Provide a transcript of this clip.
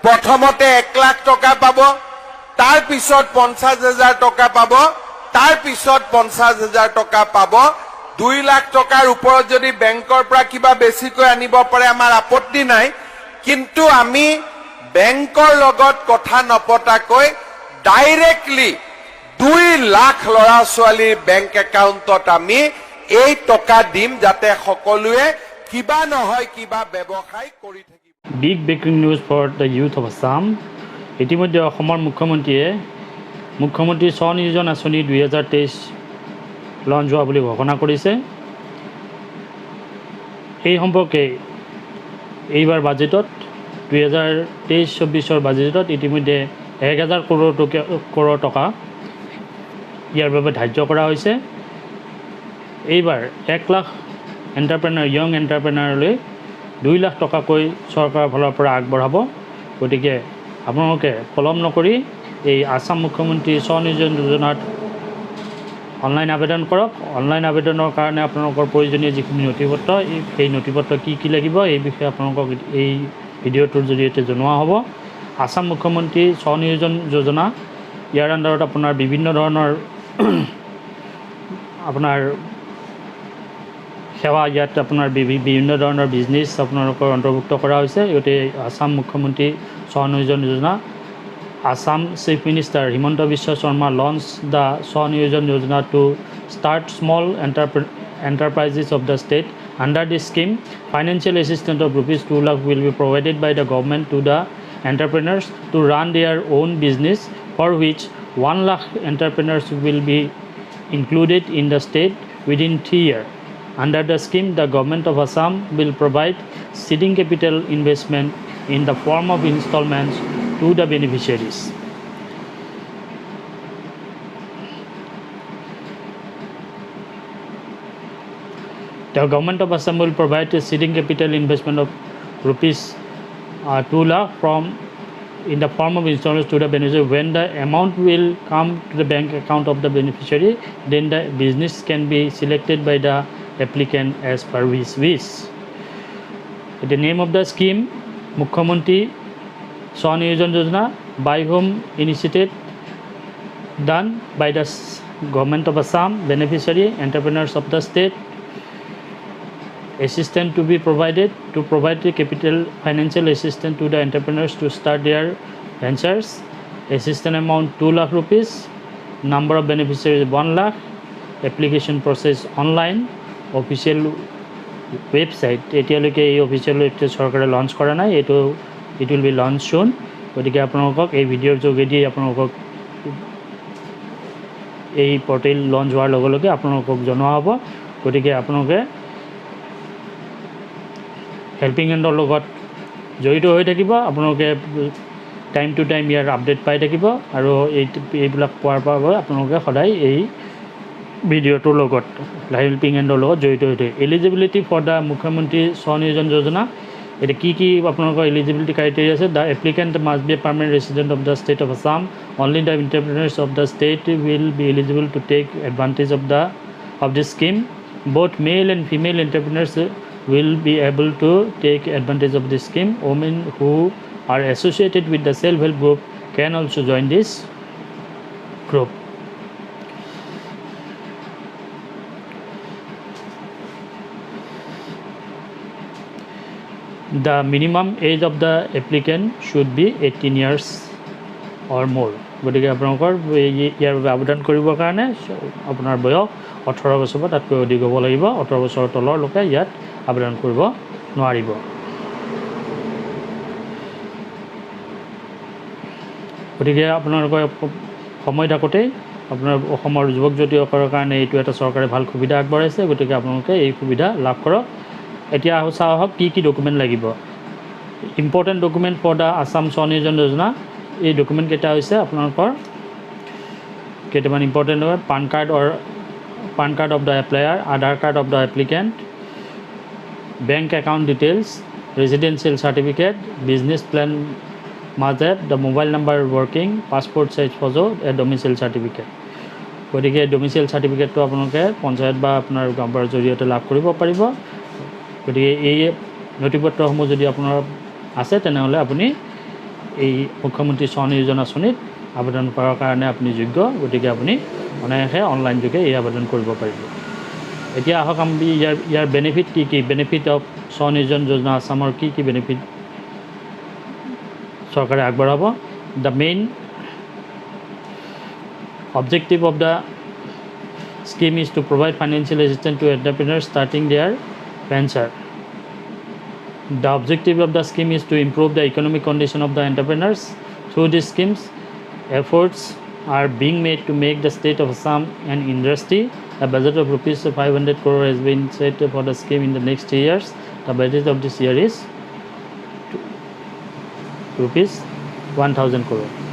প্ৰথমতে 1 লাখ টকা পাব, তাৰ পিছত 50,000 টকা পাব, তাৰ পিছত 50,000 টকা পাব। 2 লাখ টকাৰ ওপৰত যদি বেংকৰ পৰা কিবা বেছিকৈ আনিব পাৰে আমাৰ আপত্তি নাই, কিন্তু আমি বেংকৰ লগত কথা নপতাকৈ ডাইৰেক্টলি 2 লাখ ল'ৰা ছোৱালীৰ বেংক একাউণ্টত আমি এই টকা দিম, যাতে সকলোৱে কিবা নহয় কিবা ব্যৱসায় কৰি থাকিব। Big breaking news for the youth of Assam. ইতিমধ্যে অসমৰ মুখ্যমন্ত্ৰীয়ে মুখ্যমন্ত্ৰী স্ব-নিয়োজন আঁচনি 2023 লঞ্চ হোৱা বুলি ঘোষণা কৰিছে। এই সম্পৰ্কে এইবাৰ বাজেটত 2023-24 বাজেটত ইতিমধ্যে 1000 কৰোৰ টকা ইয়াৰ বাবে ধাৰ্য কৰা হৈছে। এইবাৰ 1 লাখ য়ং এণ্টাৰপ্ৰেনাৰলৈ 2 লাখ টকাকৈ চৰকাৰৰ ফালৰ পৰা আগবঢ়াব। গতিকে আপোনালোকে পলম নকৰি এই আসাম মুখ্যমন্ত্ৰী স্ব-নিয়োজন যোজনাত অনলাইন আবেদন কৰক। অনলাইন আবেদনৰ কাৰণে আপোনালোকৰ প্ৰয়োজনীয় যিখিনি নথিপত্ৰ, সেই নথিপত্ৰ কি লাগিব এই বিষয়ে আপোনালোকক এই ভিডিঅ'টোৰ জৰিয়তে জনোৱা হ'ব। আসাম মুখ্যমন্ত্ৰী স্ব-নিয়োজন যোজনা, ইয়াৰ আণ্ডাৰত আপোনাৰ বিভিন্ন ধৰণৰ আপোনাৰ সেৱা, ইয়াত আপোনাৰ বিভিন্ন ধৰণৰ বিজনেছ আপোনালোকৰ অন্তৰ্ভুক্ত কৰা হৈছে। গতিকে আসাম মুখ্যমন্ত্ৰী স্ব-নিয়োজন যোজনা, Assam Chief Minister Himant Sarma launched the Sva-Niyojan Yojna to start small enterprises of the state. Under this scheme, financial assistance of rupees 2 lakh will be provided by the government to the entrepreneurs to run their own business, for which 1 lakh entrepreneurs will be included in the state within 3 years. Under the scheme, the government of Assam will provide seeding capital investment in the form of installments to the beneficiaries. The government of Assam will provide a seeding capital investment of rupees 2 lakh in the form of installments to the beneficiary. When the amount will come to the bank account of the beneficiary, then the business can be selected by the applicant as per his wish. The name of the scheme, Mukhya Mantri Sva-Niyojan Yojna, by whom initiated, done by the government of Assam, beneficiary, entrepreneurs of the state. Assistance to be provided to provide the capital financial assistance to the entrepreneurs to start their ventures. Assistance amount 2 lakh rupees. Number of beneficiaries 1 lakh. Application process online. Official website এতিয়ালৈকে এই official website চৰকাৰে launch কৰা নাই, it will be launch চুন। গতিকে আপোনালোকক এই ভিডিঅ'ৰ যোগেদি আপোনালোকক এই পৰ্টেল লঞ্চ হোৱাৰ লগে লগে আপোনালোকক জনোৱা হ'ব। গতিকে আপোনালোকে হেল্পিং হেণ্ডৰ লগত জড়িত হৈ থাকিব। আপোনালোকে time to time year update পাই থাকিব, আৰু এইবিলাক পোৱাৰ পৰা আপোনালোকে সদায় এই ভিডিঅ'টোৰ লগত হেল্পিং হেণ্ডৰ লগত জড়িত হৈ থাকে। এলিজিবিলিটি ফৰ দ্য মুখ্যমন্ত্ৰী স্ব-নিয়োজন যোজনা, এতিয়া কি আপোনালোকৰ এলিজিবিলিটি ক্ৰাইটেৰিয়া আছে। The applicant must B A permanent resident of the state of Assam. Only the এণ্টাৰপ্ৰেনাৰ্ছ of the state will be eligible to take advantage of this scheme. Both male and female entrepreneurs will be able to take advantage of this scheme. Women who are associated with the self-help group can also join this group. The minimum age of the applicant should be 18 years or more. গতিকে আপোনালোকৰ ইয়াৰ বাবে আবেদন কৰিবৰ কাৰণে আপোনাৰ বয়স 18 বছৰ বা তাতকৈ অধিক হ'ব লাগিব। 18 বছৰৰ তলৰ লোকে ইয়াত আবেদন কৰিব নোৱাৰিব। গতিকে আপোনালোকৰ সময় থাকোঁতেই আপোনাৰ অসমৰ যুৱক যুৱতীসকলৰ কাৰণে এইটো এটা চৰকাৰে ভাল সুবিধা আগবঢ়াইছে। গতিকে আপোনালোকে এই সুবিধা লাভ কৰক। এতিয়া চাওঁ আহক কি ডকুমেণ্ট লাগিব। Important document for the Assam স্ব-নিয়োজন যোজনা, এই ডকুমেণ্টকেইটা হৈছে আপোনালোকৰ কেইটামান ইম্পৰ্টেণ্ট হয়। PAN card of the applier, Aadhaar card of the applicant, bank account details, residential certificate, business plan must have, the mobile number working, passport size photo, a domicile certificate. গতিকে domicile চাৰ্টিফিকেটটো আপোনালোকে পঞ্চায়ত বা আপোনাৰ গাঁওবুঢ়াৰ জৰিয়তে লাভ কৰিব পাৰিব। গতিকে এই নথিপত্ৰসমূহ যদি আপোনাৰ আছে তেনেহ'লে আপুনি এই মুখ্যমন্ত্ৰী স্ব-নিয়োজন আঁচনিত আবেদন কৰাৰ কাৰণে আপুনি যোগ্য। গতিকে আপুনি অনায়াসে অনলাইন যোগে এই আবেদন কৰিব পাৰিব। এতিয়া আহক আমি ইয়াৰ বেনিফিট কি বেনিফিট অফ স্ব-নিয়োজন যোজনা আসামৰ কি বেনিফিট চৰকাৰে আগবঢ়াব। The main objective of the scheme is to provide financial assistance to entrepreneurs starting their venture. The objective of the scheme is to improve the economic condition of the entrepreneurs. Through these schemes, efforts are being made to make the state of Assam an industry. A budget of rupees 500 crore has been set for the scheme in the next 3 years. The budget of this year is rupees 1000 crore.